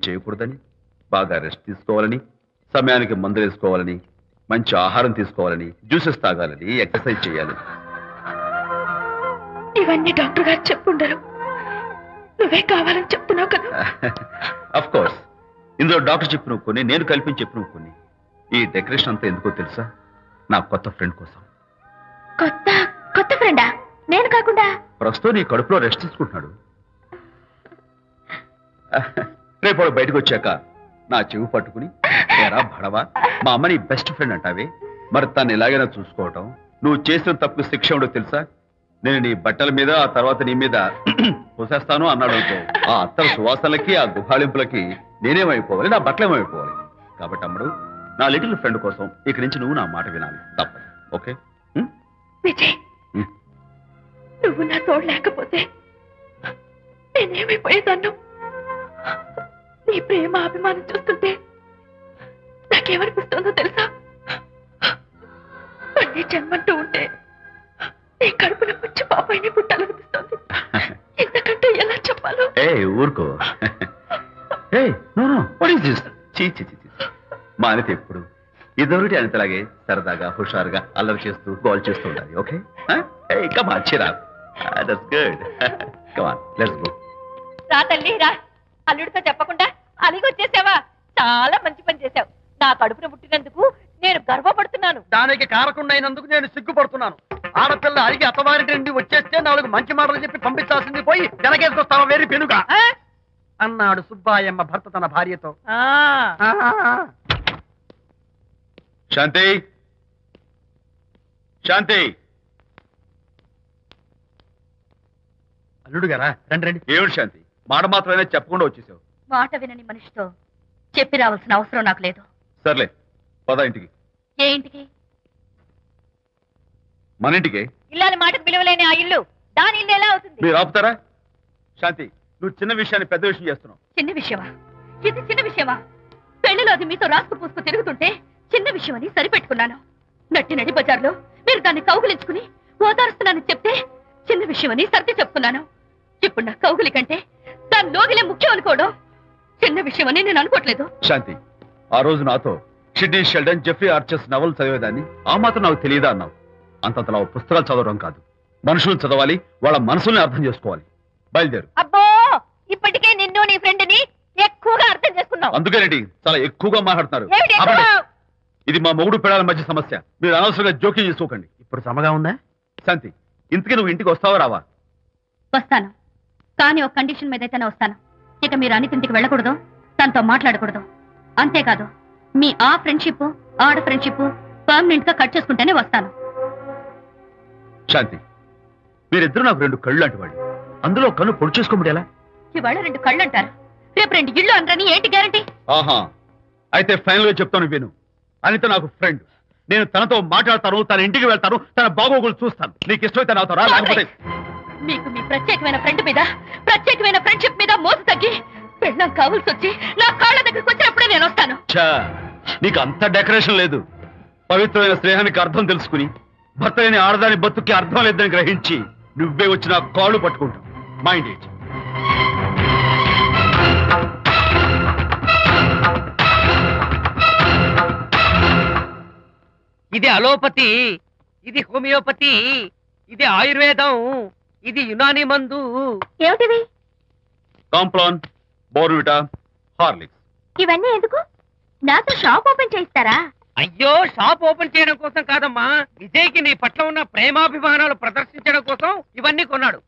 చేయకూడదని, బాగా రెస్ట్ తీసుకోవాలని, సమయానికి మందులు వేసుకోవాలని, మంచి ఆహారం తీసుకోవాలని, జ్యూసెస్ తాగాలని, ఎక్సర్సైజ్ చేయాలి. ఇవన్నీ డాక్టర్ గారు చెప్పుండరు, నువ్వే కావాలని చెప్తున్నావు కదా. అఫ్ కోర్స్ ఇందులో డాక్టర్ చెప్పిన కొన్ని, నేను కల్పించి చెప్పిన కొన్ని. ఈ డెకరేషన్ అంతా ఎందుకో తెలుసా? నా కొత్త ఫ్రెండ్ కోసం. కొత్త కొత్త ఫ్రెండా? నేను కాకుండా? ప్రస్తుతం నీ కడుపులో రెస్ట్ తీసుకుంటున్నాడు. రేపు వాడు బయటకు వచ్చాక నా చెవి పట్టుకుని, ఎరా భడవా, మా అమ్మ నీ బెస్ట్ ఫ్రెండ్ అంటావే, మరి తను ఎలాగైనా చూసుకోవటం. నువ్వు చేసిన తప్పు శిక్ష ఉండో తెలుసా? నేను నీ బట్టల మీద, ఆ తర్వాత నీ మీద పోసేస్తాను అన్నాడు. ఆ అత్తల సువాసనలకి, ఆ గుహాళింపులకి నేనేమైపోవాలి, నా బట్టలేమైపోవాలి. కాబట్టి అమ్మడు, నా లిటిల్ ఫ్రెండ్ కోసం ఇక్కడి నుంచి నువ్వు నా మాట వినాలి, తప్పదు. ఓకే విజయ్, నువ్వు నా తోడు లేకపోతే నేనేమైపోయేదాన్ను. నీ ప్రేమ అభిమానం చూస్తుంటే నాకేమనిపిస్తుందో తెలుసా? మళ్ళీ జన్మంటూ ఉంటే నీ కడుపున వచ్చి పాపాయిని పుట్టాలనిపిస్తుంది. ఇంతకంటే ఎలా చెప్పాలో? ఊరుకో. మా అనిత ఎప్పుడు ఇదొకటి అనితలాగే సరదాగా, హుషారుగా, అల్లరి చేస్తూ, గోల్ చేస్తూ ఉండాలి. ఓకే చిరా, that's good. Come on, let's go. రా తల్లి రా. అల్లుడితో చెప్పకుండా అలిగొచ్చేసావా? చాలా మంచి పని చేశావు. నా కడుపున పుట్టినందుకు నేను గర్వపడుతున్నాను. దానికి కారకుండైనందుకు నేను సిగ్గుపడుతున్నాను. ఆడపిల్ల అడిగి అత్తవారి నుండి వచ్చేస్తే 4 మంచి మాటలు చెప్పి పంపించాల్సింది పోయి వెనకేసుకొస్తావా వేరు పెనుగా అన్నాడు సుబ్బాయమ్మ భర్త తన భార్యతో. శాంతి, శాంతి. అల్లుడు గారా, రండి రండి. ఏమిటి శాంతి, మాట మాత్రమే చెప్పకుండా వచ్చేసావు? మాట వినని మనిషితో చెప్పి రావాల్సిన అవసరం నాకు లేదు. సర్లే, పద ఇంటికి. ఏ ఇంటికి? మన ఇంటికి. ఇల్లాలి మాటకు విలువలేని ఆ ఇల్లు దాని ఇల్లు ఎలా అవుతుంది? మీరు ఆపుతారా? శాంతి, నువ్వు చిన్న విషయాన్ని పెద్ద విషయం చేస్తున్నావు. చిన్న విషయమా? ఇది చిన్న విషయమా? పెళ్లిలో అది మీతో రాసుకు పూసుకు తిరుగుతుంటే చిన్న విషయమని సరిపెట్టుకున్నాను. నట్టి నడి బజార్లో మీరు దాన్ని కౌగులించుకుని ఓదారుస్తున్నానని చెప్తే చిన్న విషయమని సర్ది చెప్తున్నాను. ఇప్పుడు నా కౌగులి కంటే దాని లోగిలే ముఖ్యం అనుకోవడం చిన్న విషయమని నేను అనుకోవట్లేదు. శాంతి, ఆ రోజు నాతో షిడ్నీ షెల్డన్, జెఫ్రీ ఆర్చర్స్ నవలు చదివేదాన్ని, ఆ మాత్రం నాకు తెలియదా అన్నావు. అంతంతలా పుస్తకాలు చదవడం కాదు, మనుషులు చదవాలి, వాళ్ళ మనసుల్ని అర్థం చేసుకోవాలి. బయలుదేరు. అబ్బో, ఇప్పటికే నిన్ను నీ ఫ్రెండ్ ని ఎక్కువగా అర్థం చేసుకున్నావు. అందుకేనండి చాలా ఎక్కువగా మాట్లాడుతున్నారు. ఇది మా మొగుడు పిల్లల మధ్య సమస్య, మీరు అనవసరంగా జోక్యం చేసుకోకండి. ఇప్పుడు సమగా ఉందా? శాంతి, ఇంతకీ నువ్వు ఇంటికి వస్తావా రావా? వస్తాను, కానీ ఒక కండిషన్ మీద అయితేనే వస్తాను. ఇక మీరు అనితింటికి వెళ్ళకూడదు, తనతో మాట్లాడకూడదు. అంతేకాదు, మీ ఆ ఫ్రెండ్షిప్, ఆడ ఫ్రెండ్షిప్ పర్మనెంట్ గా కట్ చేసుకుంటేనే వస్తాను. శాంతి, మీరిద్దరు నాకు 2 కళ్ళు లాంటి వాళ్ళు. అందులో కన్ను పొడి చేసుకోమడేలా? ఇవాళ 2 కళ్ళు అంటారు, రేపు 2 ఇళ్ళు అంటారని ఏంటి గ్యారంటీ? ఆహా, అయితే ఫైనల్ గా చెప్తాను విను. అనిత నాకు ఫ్రెండ్, నేను తనతో మాట్లాడతాను, తన ఇంటికి వెళ్తాను, తన బాగోగులు చూస్తాను. నీకు ఇష్టమైతే నాతో రా, లేకపోతే. మీకు మీ ప్రత్యేకమైన ఫ్రెండ్ మీద, ప్రత్యేకమైన ఫ్రెండ్షిప్ మీద మోసు తగ్గి పెళ్ళం కావాల్సి వచ్చి నా కాళ్ళ దగ్గరికి వచ్చినప్పుడే నేను వస్తాను. నీకు అంత డెకరేషన్ లేదు. పవిత్రమైన స్నేహానికి అర్థం తెలుసుకుని, భర్త లేని ఆడదాని బతుక్కి అర్థం లేదని గ్రహించి నువ్వే వచ్చి నా కాళ్ళు పట్టుకుంటావు. Mind it. ఇది అలోపతి, ఇది హోమియోపతి, ఇది ఆయుర్వేదం, ఇది యునాని మందు. ఏమిటివి? Complan, Bournvita, Horlicks. ఇవన్నీ ఎందుకు? నాతో షాప్ ఓపెన్ చేయిస్తారా? అయ్యో, షాప్ ఓపెన్ చేయడం కోసం కాదమ్మా, విజయ్కి నీ పట్ల ఉన్న ప్రేమాభిమానాలు ప్రదర్శించడం కోసం ఇవన్నీ కొన్నాడు.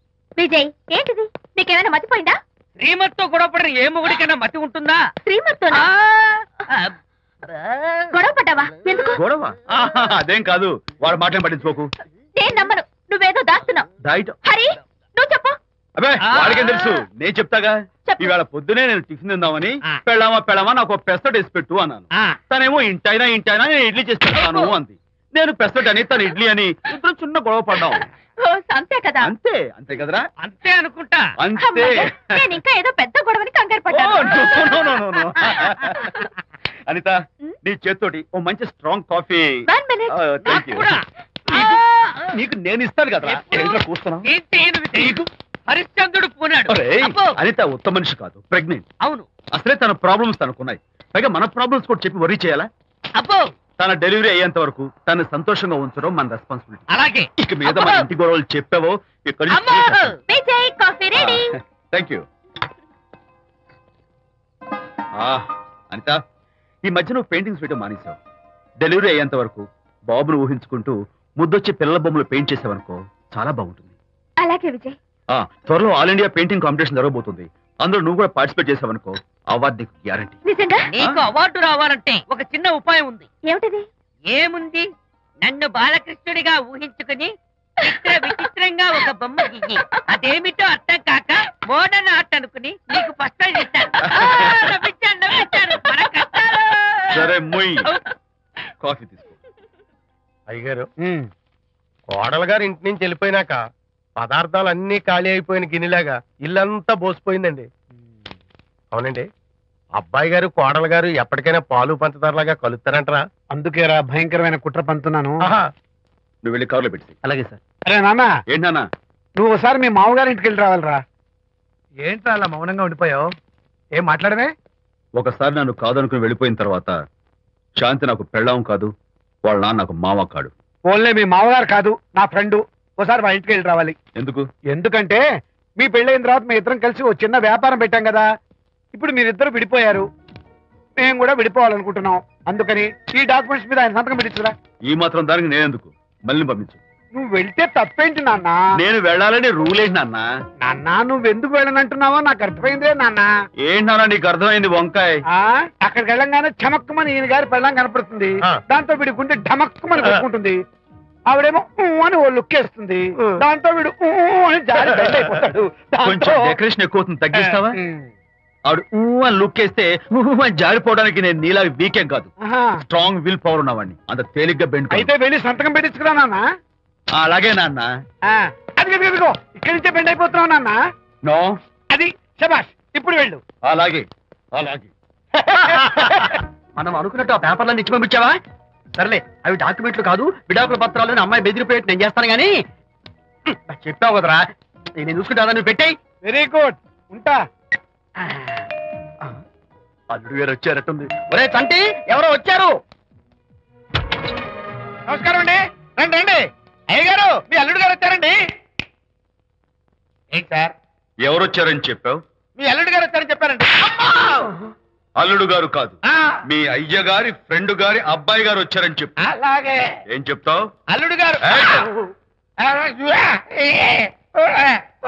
విజయ్, ఏంటిది? నీకేమైనా మతిపోయిందా? శ్రీమతితో గొడవపడిన ఏ మొగుడికైనా మతి ఉంటుందా? శ్రీమతితో గొడవ పడ్డావా? ఎందుకు గొడవ? అదేం కాదు, వాడు మాటలు పట్టించుకోకు. నేను నమ్మను, నువ్వేదో దాస్తున్నావు. హరి, నువ్వు చెప్పు. అబ్బే, వాడికేం తెలుసు, నేను చెప్తాగా. ఇవాళ పొద్దునే నేను టిఫిన్ తిందామని, పెళ్ళామా నాకు పెసరట్ వేసి పెట్టు అన్నాను. తనేమో ఇంటైనా నేను ఇడ్లీ చేసి పెడతాను అంది. నేను పెసరట్ అని, తను ఇడ్లీ అని, ఇద్దరు చిన్న గొడవ పడ్డాం. అంతే కదా? అంతే కదరా? అంతే అనుకుంటా. అంతే. నేను ఇంకా ఏదో పెద్ద గొడవని కంగారు పడ్డాను. అనిత, నీ చేత్తోటి ఓ మంచి స్ట్రాంగ్ కాఫీ. నీకు నేను ఇస్తాను కదా. కూర్చున్నావు. హరిశ్చంద్రుడు పూనాడు. అనిత ఉత్తమ మనిషి కాదు, ప్రెగ్నెంట్. అవును, అసలే తన ప్రాబ్లమ్స్ తనకున్నాయి, పైగా మన ప్రాబ్లమ్స్ కూడా చెప్పి వరీ చేయాలా? అబ్బో తన డెలివరీ అయ్యేంత వరకు తను సంతోషంగా ఉంచడం మన రెస్పాన్సిబిలిటీ. అలాగే ఇక మీద మన ఇంటి గొడవలు చెప్పావో ఇక్కడ Vijay coffee ready. Thank you. Anitha, ఈ మధ్య నువ్వు పెయింటింగ్స్ వేయడం మానేశావు. డెలివరీ అయ్యేంత వరకు బాబును ఊహించుకుంటూ ముద్దొచ్చి పిల్లల బొమ్మలు పెయింట్ చేసావనుకో చాలా బాగుంటుంది. అలాగే విజయ్. త్వరలో ఆల్ ఇండియా పెయింటింగ్ కాంపిటీషన్ జరగబోతుంది. అందులో నువ్వు కూడా పార్టిసిపేట్ చేసావనుకో అవార్డు నీకు గ్యారంటీ. నిజంగా? నీకు అవార్డు రావాలంటే ఒక చిన్న ఉపాయం ఉంది. ఏమిటిది? ఏముంది, నన్ను బాలకృష్ణుడిగా ఊహించుకుని చిత్ర విచిత్రంగా ఒక బొమ్మ గీయి అదేమిటో అర్థం కాక మోడర్న్ ఆర్ట్ అనుకుని నీకు ఫస్ట్ ప్రైజ్ ఇస్తాను. సరే ముయ్, కాఫీ తీసుకో. అయ్యగారు, కోడలు గారు ఇంటి నుంచి వెళ్ళిపోయినాక పదార్థాలు అన్ని ఖాళీ అయిపోయిన గిన్నెలాగా ఇల్లంతా బోసిపోయిందండి. అవునండి, అబ్బాయి గారు కోడలు గారు ఎప్పటికైనా పాలు పంచదారలాగా కలుస్తారంటరా? అందుకేరా భయంకరమైన కుట్ర పంతున్నాను. నువ్వు వెళ్ళి కారులో పెట్టి. అలాగే సార్. అరే నాన్న, ఏంటన్నా? నువ్వు ఒకసారి మీ మామగారి ఇంటికి వెళ్ళి రావాలిరా. ఏంట్రా అలా మౌనంగా ఉండిపోయావు? ఏం మాట్లాడమే? ఒకసారి నన్ను కాదనుకుని వెళ్ళిపోయిన తర్వాత శాంతి నాకు పెళ్ళాం కాదు, వాళ్ళ నాన్న నాకు మామ కాడు. ఓన్లే మీ మామగారు కాదు, నా ఫ్రెండ్. ఒకసారి మా ఇంటికి వెళ్ళి రావాలి. ఎందుకు? ఎందుకంటే మీ పెళ్ళైన తర్వాత మీ ఇద్దరం కలిసి ఓ చిన్న వ్యాపారం పెట్టాం కదా. ఇప్పుడు మీరిద్దరు విడిపోయారు, మేము కూడా విడిపోవాలనుకుంటున్నాం. అందుకని ఈ డాక్యుమెంట్స్ మీద ఆయన సంతకం పెట్టించురా. ఈ మాత్రం దానికి నేనెందుకు? మళ్ళీ పంపించు. నువ్వు వెళ్తే తప్పేంటి నాన్న? నేను వెళ్ళాలని రూల్ ఏంటి నాన్న? నాన్న, నువ్వు ఎందుకు వెళ్ళనంటున్నావో నాకు అర్థమైందే నాన్న. ఏంటన్నా నీకు అర్థమైంది వంకాయ? అక్కడికి వెళ్ళంగానే చమక్కుమని ఈయన గారి పెళ్ళం కనపడుతుంది. దాంతో వీడి గుండె ఢమక్కుమని కొట్టుకుంటుంది. ఆవిడేమో అని ఓ లుక్ వేస్తుంది. దాంతో వీడు అని జారి బెండ్ అయిపోతాడు. కొంచెం డెకరేషన్ ఎక్కువ అవుతుంది, తగ్గిస్తావా? ఆవిడ అని లుక్ వేస్తే అని జారిపోవడానికి నేను నీలా వీకేం కాదు, స్ట్రాంగ్ విల్ పవర్ ఉన్నవాడిని. అంత తేలిగ్గా బెండ్. అయితే వెళ్ళి సంతకం పెట్టించుకురా నాన్న. అలాగే నాన్న. అది ఇదిగో ఇక్కడి నుంచే బెండ్ అయిపోతున్నావు నాన్న. నో, అది శబాష్, ఇప్పుడు వెళ్ళు. అలాగే అలాగే. మనం అనుకున్నట్టు ఆ పేపర్లను ఇచ్చి పంపించావా? సర్లే, అవి డాక్యుమెంట్లు కాదు, విడాకుల పత్రాలు. అమ్మాయి బెదిరిపోయేట్టు నేను చేస్తాను గానీ చెప్పావు కదరా, నేను చూసుకుంటా. నువ్వు పెట్టాయి. వెరీ గుడ్, ఉంటా. అల్లుడు గారు వచ్చారట్టుంది. ఒరే తంటి, ఎవరో వచ్చారు. నమస్కారం అండి. రండి రండి. అయ్యగారు, మీ అల్లుడు గారు వచ్చారండి. ఏంటి సార్? ఎవరు వచ్చారని చెప్పావు? మీ అల్లుడు గారు వచ్చారని చెప్పారండి. అల్లుడు గారు కాదు, మీ అయ్య గారి ఫ్రెండ్ గారి అబ్బాయి గారు వచ్చారని చెప్పు. అలాగే. ఏం చెప్తావు? అల్లుడు గారు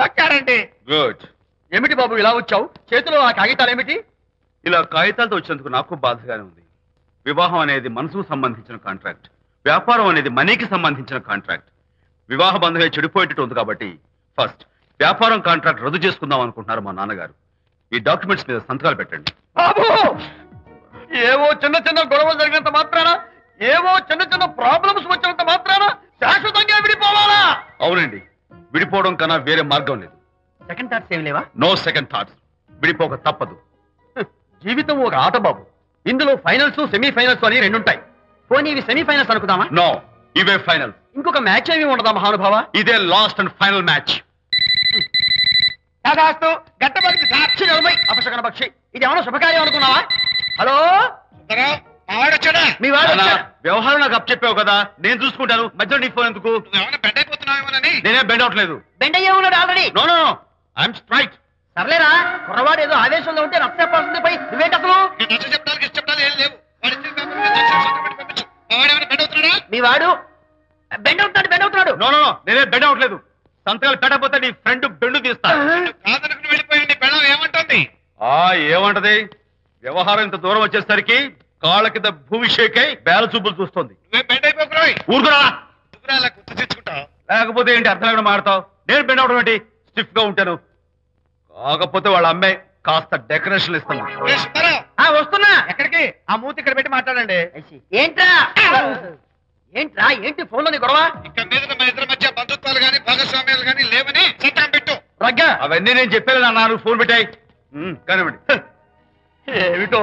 వచ్చారండి. గుడ్. ఏమిటి బాబు ఇలా వచ్చావు? చేతిలో ఆ కాగితాలు ఏమిటి? ఇలా కాగితాలతో వచ్చినందుకు నాకు బాధగానే ఉంది. వివాహం అనేది మనసుకు సంబంధించిన కాంట్రాక్ట్, వ్యాపారం అనేది మనీకి సంబంధించిన కాంట్రాక్ట్. వివాహ బంధమే చెడిపోయేటట్టు ఉంది కాబట్టి ఫస్ట్ వ్యాపారం కాంట్రాక్ట్ రద్దు చేసుకుందాం అనుకుంటున్నారు మా నాన్నగారు. ఈ డాక్యుమెంట్స్ మీద సంతకాలు పెట్టండి. బాబు, ఏవో చిన్న చిన్న గొడవలు జరిగినంత మాత్రాన, ఏవో చిన్న చిన్న ప్రాబ్లమ్స్ వచ్చినంత మాత్రాన శాశ్వతంగా విడిపోవాలా? అవునండి, విడిపోవడం కన్నా వేరే మార్గం లేదు. సెకండ్ థాట్స్ ఏమి లేవా? No second thoughts. విడిపోక తప్పదు. జీవితం ఒక ఆట బాబు. ఇందులో ఫైనల్స్, సెమీఫైనల్స్ అని రెండుంటాయి. పోనీ ఇవి సెమీఫైనల్స్ అనుకుందామా? నో, ఇవే ఫైనల్. ఇంకొక మ్యాచ్ ఏమి ఉండదా మహానుభావ? ఇదే లాస్ట్ అండ్ ఫైనల్ మ్యాచ్. గట్టబడి సాక్షి నలభై అపశకన పక్షి. ఇది ఏమన్నా శుభకార్యం అనుకున్నావా? హలో, మీ వాడు నాన్న, వచ్చాడా? వ్యవహారం నాకు అప్ చెప్పావు కదా, నేను చూసుకుంటాను. మధ్యలో నీ ఫోన్ ఎందుకు? నేనే బెండ్ అవట్లేదు. బెండ్ అయ్యే ఉన్నాడు already. No no, I'm straight. సర్లేరా, కుర్రవాడు ఏదో ఆవేశంలో ఉంటే నచ్చ చెప్పాల్సింది పోయి నువ్వేంటి అసలు? మీ వాడు బెండ్ అవుతున్నాడు. నో నో, నేనే బెండ్ అవట్లేదు. సంతకాలు పెట్టకపోతే నీ ఫ్రెండ్ బెండు తీస్తా. ఏమంటది? వ్యవహారం ఇంత దూరం వచ్చేసరికి కాళ్ళ కింద భూమి షేక్ అయి బేల చూపులు చూస్తుంది. ఊరుకురా, లేకపోతే ఏంటి అర్థం లేకుండా మాడతావు? నేను బెండ్ అవడం ఏంటి? స్టిఫ్ గా ఉంటాను. కాకపోతే వాళ్ళ అమ్మాయి కాస్త డెకరేషన్ ఇస్తాను. వస్తున్నా. ఎక్కడికి? ఆ మూతి ఇక్కడ పెట్టి మాట్లాడండి. ఏంట్రా ఏంటి ఫోన్ లోని గొడవ? రగ్గా, అవన్నీ నేను చెప్పాను నాన్న, నువ్వు ఫోన్ పెట్టాయి. కానివ్వండి. ఏమిటో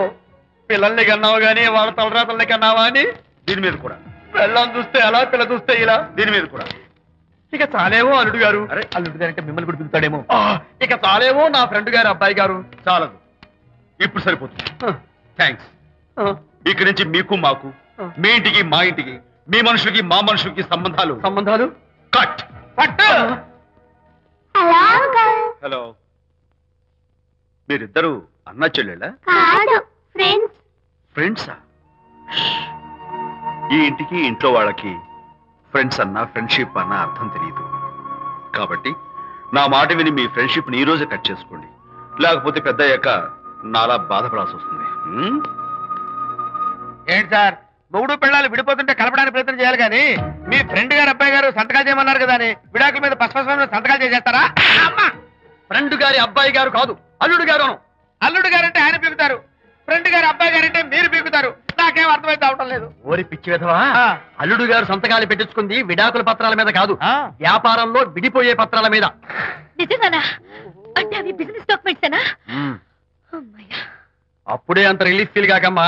పిల్లల్ని కన్నావు గానీ వాళ్ళ తలరాతల్ని కన్నావా అని. దీని మీద కూడా. పిల్లల్ని చూస్తే అలా, పిల్ల చూస్తే ఇలా. దీని మీద కూడా. ఇక చాలేమో అల్లుడు గారు. అరే, అల్లుడు గారు అంటే మిమ్మల్ని కూడా పిలుతాడేమో. ఇక చాలేమో నా ఫ్రెండ్ గారు అబ్బాయి గారు. చాలదు. ఇప్పుడు సరిపోతుంది. థ్యాంక్స్. ఇక్కడి నుంచి మీకు మాకు, మీ ఇంటికి మా ఇంటికి, మీ మనుషులకి మా మనుషులకి సంబంధాలు కట్. హలో, మీరిద్దరు అన్నా చెల్లెళ్ళా? ఫ్రెండ్సా? ఈ ఇంటికి ఇంట్లో వాళ్ళకి ఫ్రెండ్స్ అన్నా ఫ్రెండ్షిప్ అన్నా అర్థం తెలియదు. కాబట్టి నా మాట విని మీ ఫ్రెండ్షిప్ ని ఈ రోజే కట్ చేసుకోండి, లేకపోతే పెద్ద అయ్యాక నాలా బాధపడాల్సి వస్తుంది. ఏంటి సార్, మొగుడు పిల్లలు విడిపోతుంటే కలపడానికి ప్రయత్నం చేయాలి కానీ మీ ఫ్రెండ్ గారు అబ్బాయి గారు సంతకాలు చేయమన్నారు కదా అని విడాకుల మీద పసుపస్వామి సంతకాలు చేసేస్తారా? ఫ్రెండ్ గారి అబ్బాయి గారు కాదు, అల్లుడు గారు. అల్లుడు గారంటే ఆయన పీకుతారు, ఫ్రెండ్ గారు అబ్బాయి గారంటే మీరు పీకుతారు. నాకేం అర్థమైతే అవటం లేదు. ఓరి పిచ్చి విధవా, అల్లుడు గారు సంతకాలు పెట్టించుకుంది విడాకుల పత్రాల మీద కాదు, వ్యాపారంలో విడిపోయే పత్రాల మీద. నిజంగానా? అంటే అవి బిజినెస్ డాక్యుమెంట్సేనా? అప్పుడే అంత రిలీఫ్ ఫీల్ కాకమ్మా.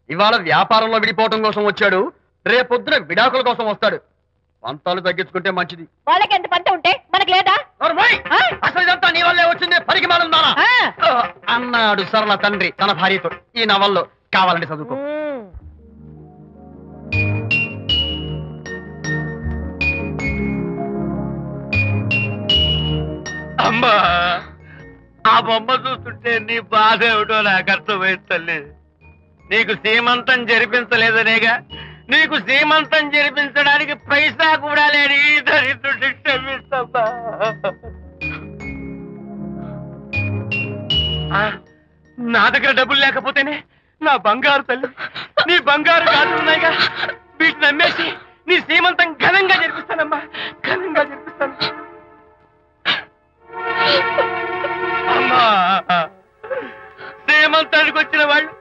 ఇవాళ వ్యాపారంలో విడిపోవటం కోసం వచ్చాడు, రేపొద్దున విడాకుల కోసం వస్తాడు. పంతాలు తగ్గించుకుంటే మంచిది. వాళ్ళకి ఎంత పంట ఉంటే మనకి లేదా? అసలు ఇదంతా నీ వల్లే వచ్చింది, పరికి మానుందానా అన్నాడు సరళ తండ్రి తన భార్యతో. ఈ నవల్లో కావాలంటే చదువుకో. అమ్మా, ఆ బొమ్మ చూస్తుంటే నీ బాధ ఏమిటో నాకు అర్థమైంది తల్లి. నీకు సీమంతం జరిపించలేదనేగా, నీకు సీమంతం జరిపించడానికి పైసా కూడా లేని దరిద్రుడిని క్షమిస్తమ్మా. నా దగ్గర డబ్బులు లేకపోతేనే నా బంగారు తల్లి, నీ బంగారు గాజులు ఉన్నాయిగా, వీటిని నమ్మేసి నీ సీమంతం ఘనంగా జరిపిస్తానమ్మా, ఘనంగా జరిపిస్తాను. అమ్మా, సీమంతానికి వచ్చిన వాళ్ళు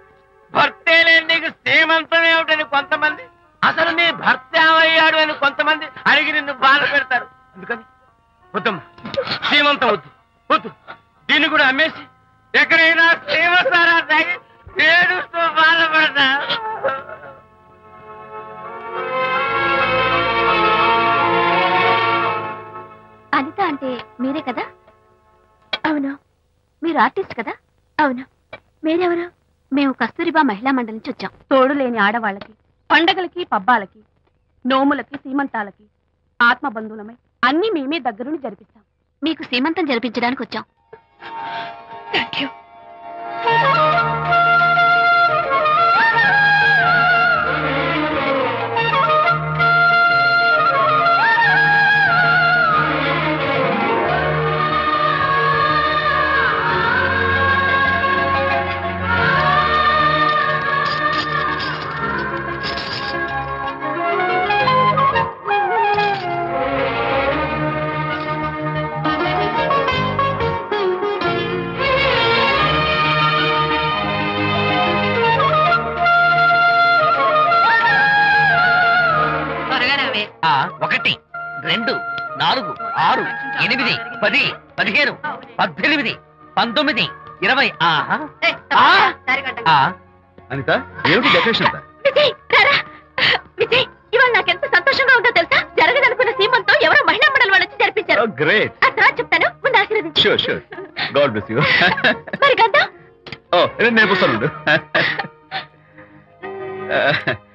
భర్తే లేని నీకు సీమంతం ఏమిటని కొంతమంది, అసలు నీ భర్త ఏమయ్యాడు అని కొంతమంది అడిగి నిన్ను బాధ పెడతారు. అందుకని వద్దమ్మా, సీమంతం వద్దు వద్దు. దీన్ని కూడా అమ్మేసి ఎక్కడైనా సీమసారా తాగి ఏడుస్తూ బాధపడతా. అనిత అంటే మీరే కదా? అవును. మీరు ఆర్టిస్ట్ కదా? అవును. మీరెవరు? మేము కస్తూరిబా మహిళా మండలి నుంచి వచ్చాం. తోడు లేని ఆడవాళ్ళకి, పండగలకి, పబ్బాలకి, నోములకి, సీమంతాలకి ఆత్మబంధువులమై అన్ని మేమే దగ్గరుండి జరిపిస్తాం. మీకు సీమంతం జరిపించడానికి వచ్చాం. Thank you. ఒకటి, 2, 4, 6, 8, 10, 15, 18, 19, 20. అనిత, ఏమిటి డెకరేషన్? విజయ్, విజయ్, ఇవాళ నాకెంత సంతోషంగా ఉందో తెలుసా? జరగదనుకున్న సీమంతో ఎవరో మహిళా మండలి వాళ్ళు వచ్చి జరిపించారు. గ్రేట్. ఆ తర్వాత చెప్తాను, ముందు ఆశీర్వదించు. Sure sure. God bless you. మరి గంధం? నేను వస్తాను.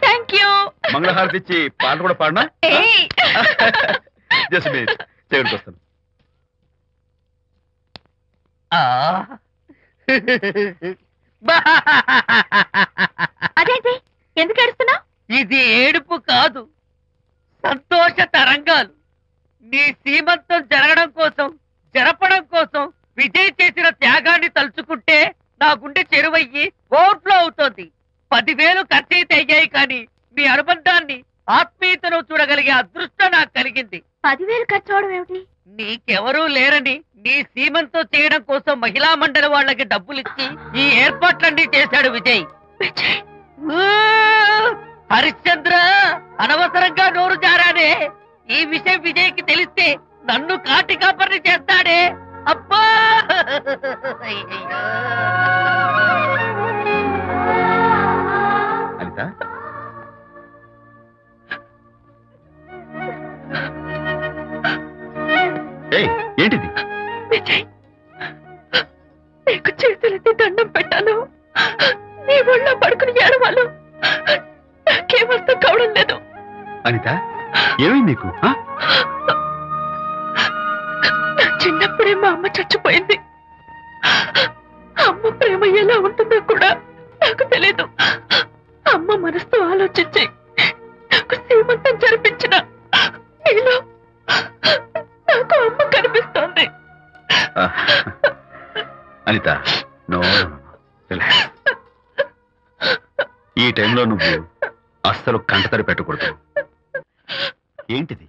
Thank you. మంగళహారతి ఇచ్చి పాట కూడా పాడనా? జస్ట్ మినిట్, చేయడానికి వస్తాను. అదేంటి, ఎందుకు ఏడుస్తున్నావు? ఇది ఏడుపు కాదు, సంతోష తరంగాలు. నీ సీమంతం జరగడం కోసం, జరపడం కోసం విజయ్ చేసిన త్యాగాన్ని తలుచుకుంటే నా గుండె చెరువయ్యి ఓవర్ఫ్లో అవుతోంది. 10,000 ఖర్చయితే అయ్యాయి, కానీ మీ అనుబంధాన్ని, ఆత్మీయతను చూడగలిగే అదృష్టం నాకు కలిగింది. 10,000 ఖర్చు అవడం ఏమిటి? నీకెవరూ లేరని నీ సీమంతం చేయడం కోసం మహిళా మండలి వాళ్ళకి డబ్బులిచ్చి ఈ ఏర్పాట్లన్నీ చేశాడు విజయ్. హరిశ్చంద్ర, అనవసరంగా నోరు జారానే. ఈ విషయం విజయ్కి తెలిస్తే నన్ను కాటి కాపర్ని చేస్తాడే. అబ్బా, అనిత, ఏంటిది? విజయ్, నీకు చేతులెత్తి దండం పెట్టాను. మీ ఒళ్ళో పడుకుని ఏడవాళ్ళు నాకేమర్థం కావడం లేదు. అనిత ఏమైంది నీకు? నా చిన్నప్పుడే మా అమ్మ చచ్చిపోయింది. అమ్మ ప్రేమ ఎలా ఉంటుందో కూడా నాకు తెలీదు. అమ్మ మనసుతో ఆలోచించి నాకు శ్రీమంతం జరిపించిన నీలో నాకు అమ్మ కనిపిస్తోంది. అనిత నో, ఈ టైంలో నువ్వు అస్సలు కంటతడి పెట్టకూడదు. ఏంటిది?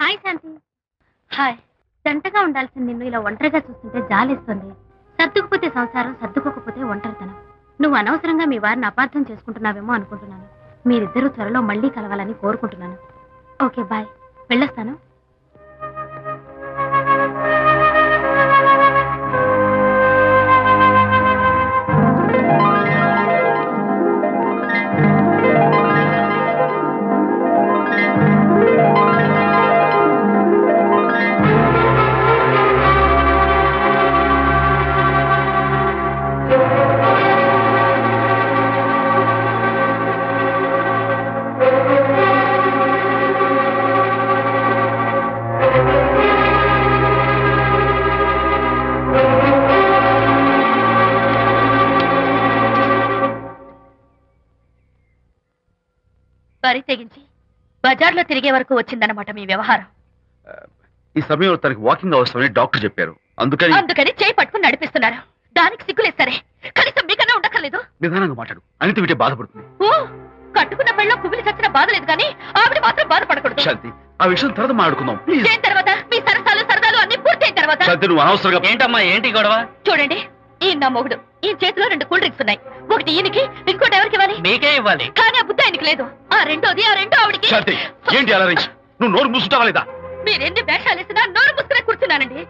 హాయ్ శాంతి. హాయ్. జంటగా ఉండాల్సిన నిన్ను ఇలా ఒంటరిగా చూస్తుంటే జాలేస్తుంది. సర్దుకుపోతే సంసారం, సర్దుకోకపోతే ఒంటరితనం. నువ్వు అనవసరంగా మీ వారిని అపార్థం చేసుకుంటున్నావేమో అనుకుంటున్నాను. మీరిద్దరూ త్వరలో మళ్ళీ కలవాలని కోరుకుంటున్నాను. ఓకే బాయ్, వెళ్ళొస్తాను. వరి తెగించి బజార్లో తిరిగే వరకు వచ్చిందన్నమాట మీ వ్యవహారం. ఈ సమయంలో తనకి వాకింగ్ అవసరమని డాక్టర్ చెప్పారు. అందుకని చేయి పట్టుకుని నడిపిస్తున్నారు. దానికి సిగ్గులేదు సరే, కనీసం మీకన్నా ఉండక్కర్లేదు. నిదానంగా మాట్లాడు. అనిత వింటే బాధపడుతుంది. ఓ, కట్టుకున్న పెళ్ళలో కుమిలి చచ్చిన బాధ లేదు కానీ ఆవిడ మాత్రం బాధపడకూడదు. శాంతి, ఆ విషయం తర్వాత మాట్లాడుకుందాం ప్లీజ్. దేని తర్వాత? మీ సరసాలు సరదాలు అన్ని పూర్తయిన తర్వాత. శాంతి, నువ్వు అనవసరంగా. ఏంటమ్మా ఏంటి గొడవ? చూడండి, ఈ నా మొగుడు, ఈ చేతిలో 2 కూల్ డ్రింక్స్ ఉన్నాయి. ఒకటి ఈయనకి, ఇంకోటి ఎవరికి ఇవ్వాలి? మీకే ఇవ్వాలి. కానీ ఆ బుద్ధి ఆయనకి లేదు. ఆ రెండో ఆవిడికి. శాంతి, ఏంటి అలా రేయ్? నువ్వు నోరు మూసుకుంటావా లేదా? మీరెన్ని వేషాలు వేసినా నోరు ముసుకునే కూర్చున్నానండి.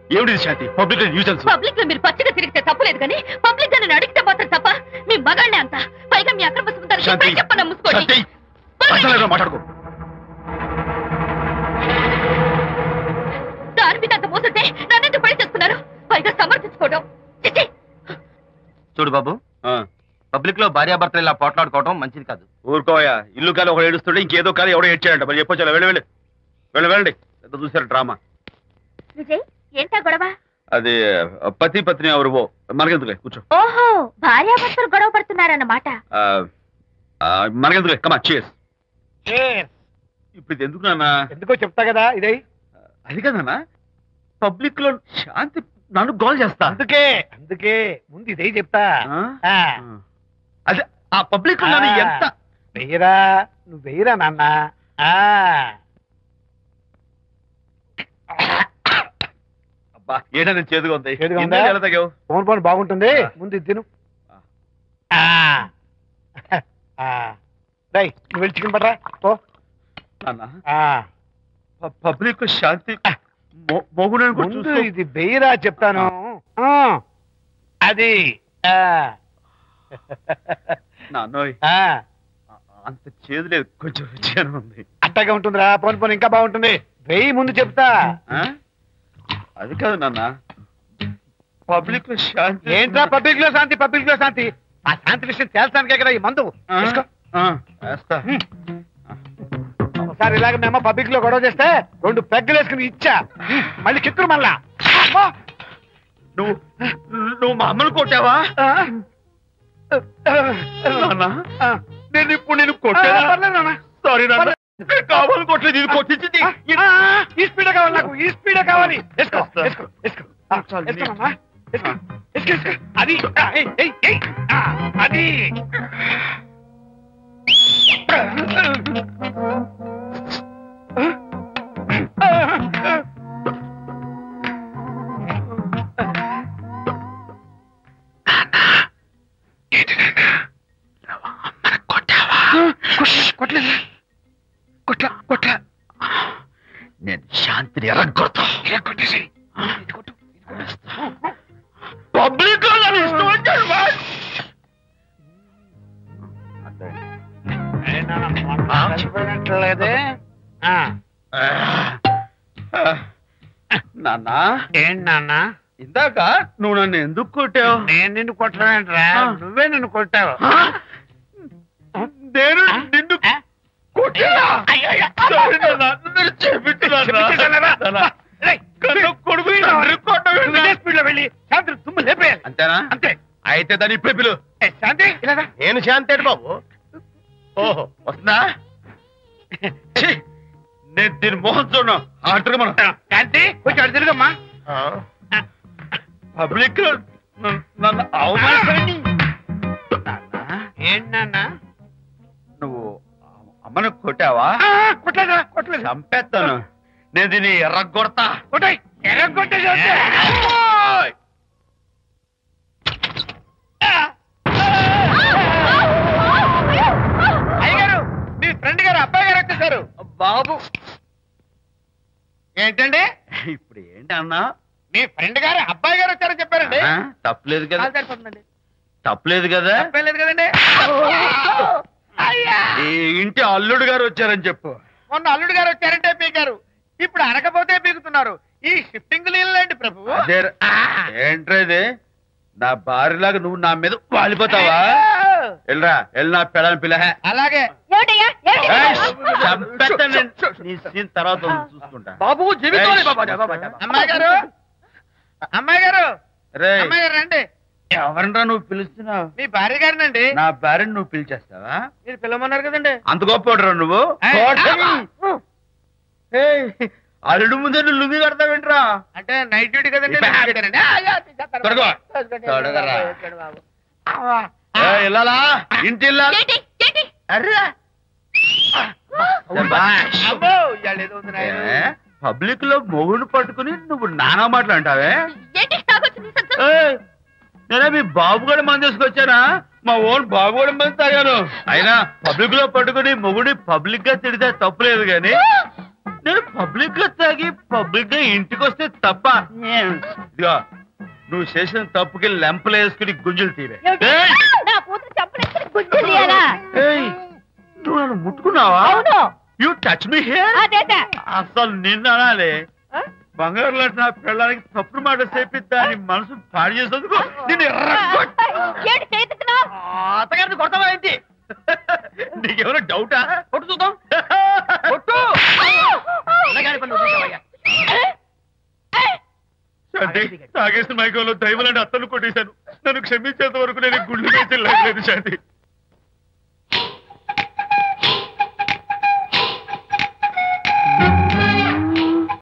ఏమిటి శాంతి? Public nuisance. పబ్లిక్ లో మీరు పచ్చిగా తిరిగితే తప్పలేదు కానీ పబ్లిక్ గా నన్ను అడిగితే మాత్రం తప్ప. మీ మగాళ్ళే అంత. పైగా మీ అక్రమ సుందరం చెప్పన్నా ముసుకోండి. మాట్లాడుకో. దాని మీద అంత మోసంటే నన్నెందుకు పని చేసుకున్నారు? పైగా సమర్థించుకోవడం. చూడు బాబు, పబ్లిక్ లో భార్యాభర్తలు ఇలా పోట్లాడుకోవడం మంచిది కాదు. ఊరుకోయా. ఇల్లు కాలి ఒకడు ఏడుస్తుంటే ఇంకేదో కాలి ఎవడో ఏడ్చాడంట. మరి చెప్పొచ్చు. వెళ్ళండి. ఎంత చూసారు డ్రామా. విజయ్, ఏంటా గొడవ? అది పతి పత్ని ఎవరు మనకెందుకులే, కూర్చో. ఓహో, భార్యాభర్తలు గొడవ పడుతున్నారన్నమాట. మనకెందుకులే, కమా చేస్. ఇప్పుడు ఇది ఎందుకు నాన్న? ఎందుకో చెప్తా కదా. ఇదే అది కదన్నా, పబ్లిక్ లో శాంతి నన్ను గోల్ చేస్తా. అందుకే ముందు ఇదే చెప్తా. అదే ఆ పబ్లిక్ లో ఎంత వెయ్యరా, నువ్వు వెయ్యరా నాన్న. అబ్బా, ఏదైనా చేదుగా ఉంది. ఎలా తగ్గావు? ఫోన్ బాగుంటుంది. ముందు ఇది తిను. నువ్వు వెళ్ళి చికెన్ పడరా ఓ నాన్న. పబ్లిక్ శాంతి ముందు ఇది వెయ్యరా చెప్తాను. అది నాన్నోయ్, అంత చేదు లేదు, కొంచెం రుచిగానే ఉంది. అట్టగా ఉంటుందిరా. పోను ఇంకా బాగుంటుంది. వెయ్యి ముందు చెప్తా. అది కాదు నాన్న, పబ్లిక్ లో శాంతి. ఏంట్రా పబ్లిక్ లో శాంతి? ఆ శాంతి విషయం తేల్చడానికే కదా ఈ మందు. ఒకసారి ఇలాగ మేము పబ్లిక్ లో గొడవ చేస్తే 2 పెగ్గలు వేసుకుని ఇచ్చా. మళ్ళీ కిక్కురు మళ్ళా. నువ్వు మా అమ్మను కొట్టావా? నేను ఇప్పుడు నేను కొట్టా. సారీ నాన్న, కావాలని కొట్టలేదు. ఇది కొట్టించింది. ఈ స్పీడ్ కావాలి నాకు, ఈ స్పీడ్ కావాలి. అది అది కొట్లా. నేను శాంతిని ఎరగొడతా. పబ్లిక్ లేదే నాన్న. ఏంటి నాన్న? ఇందాక నువ్వు నన్ను ఎందుకు కొట్టావు? నేను నిన్ను కొట్టలేంట్రా, నువ్వే నిన్ను కొట్టావు. నేను నిన్ను కొట్టానా? Sorry నాన్న, నన్ను క్షమించు. కొడుకు స్పీడ్ లో వెళ్ళి శాంతి తుమ్ము లేపేయాలి. అంతేనా? అంతే. అయితే దాని ఇప్పుడే పిలు. శాంతి ఇలా రా. నేను శాంతేడు బాబు. ఓహో వస్తుందా? ఛీ, నేను దీని మోహన్ చూడను. ఆటగా మనం శాంతి కొంచెం అటు తిరుగమ్మా. ఆ, పబ్లిక్ నన్ను అవమానించండి. ఏంటి నాన్న? నువ్వు అమ్మను కొట్టావా? కొట్టలేదా? కొట్టలేదు. చంపేస్తాను. నేను దీన్ని ఎర్రగొడతా. కొట్టాయి ఎర్రగొట్టే అయ్యగారు, మీ ఫ్రెండ్ గారు అబ్బాయి గారు వచ్చేసారు. బాబు ఏంటండి? ఇప్పుడు ఏంటి అన్నా? మీ ఫ్రెండ్ గారు అబ్బాయి గారు వచ్చారని చెప్పారండి. తప్పలేదు కదా? సరిపోతుందండి. తప్పలేదు కదా? తప్పలేదు కదండి. అయ్యా, ఈ ఇంటి అల్లుడు గారు వచ్చారని చెప్పు. మొన్న అల్లుడు గారు వచ్చారంటే పీకారు, ఇప్పుడు అనకపోతే పీకుతున్నారు. ఈ షిఫ్టింగ్ లీలండి ప్రభు. అదే ఏంట్రేది? నా భార్యలాగా నువ్వు నా మీద వాలిపోతావా? వెళ్ళరా, వెళ్ళి నా పెళ్ళని పిల్ల. అలాగే. నీ సీన్ తర్వాత చూసుకుంటా. బాబు జీవితం అమ్మాయి గారు, అమ్మాయి గారు, రేయ్, అమ్మాయి గారు రండి. ఎవరినరా నువ్వు పిలుస్తున్నావు? మీ భార్య గారినండి. నా భార్యను నువ్వు పిలిచేస్తావా? మీరు పిల్లమన్నారు కదండి. అంత గొప్ప నువ్వు? ఏయ్, అల్లుడు ముందే నువ్వు లుంగి కడతావేంట్రా? అంటే నైట్ డ్యూటీ కదండి. తొడగో. తొడగరా. ఏయ్, ఇల్లాలా? ఇంటి ఇల్లాలా? ఏంటి ఏంటి అర్రా. అమ్మో, ఇవాళ ఏదో ఉంది నాయన. పబ్లిక్ లో మొగుడు పట్టుకుని నువ్వు నానా మాటలు అంటావే? ఏంటి తాగొచ్చింది సంతోషం? ఏయ్, నేనే మీ బాబు కూడా మంది తీసుకొచ్చానా? మా ఓన్ బాబు కూడా మంది తాగాను. అయినా పబ్లిక్ లో పట్టుకుని మొగుడి పబ్లిక్ గా తిడితే తప్పులేదు గాని నేను పబ్లిక్ గా తాగి పబ్లిక్ గా ఇంటికి వస్తే తప్ప. ఇదిగో నువ్వు చేసిన తప్పుకి లెంపలు వేసుకుని గుంజులు తీరే. ఏయ్! నా కూతురు చంపలేసుకుని గుజ్జు తీయాలా? ఏయ్, నువ్వు నన్ను ముట్టుకున్నావా? అవును. You touch me here. అదేట. అసలు నిన్ను అనాలి. బంగారు లాంటి నా పిల్లలకి తప్పుడు మాట చెప్పి దాని మనసు పాడు చేసేందుకు నేను ఏంటి చేతుకున్నావు? అత్తగారిని కొడతావా ఏంటి? నీకేమైనా డౌటా? కొట్టు చూద్దాం. కొట్టు. పిల్లగాడి పనులు చూసావయ్యా. శాంతి, తాగేసిన మైకంలో దైవం లాంటి అత్తను కొట్టేశాను. నన్ను క్షమించేంత వరకు నేను గుళ్ళు వేసి లేదు శాంతి.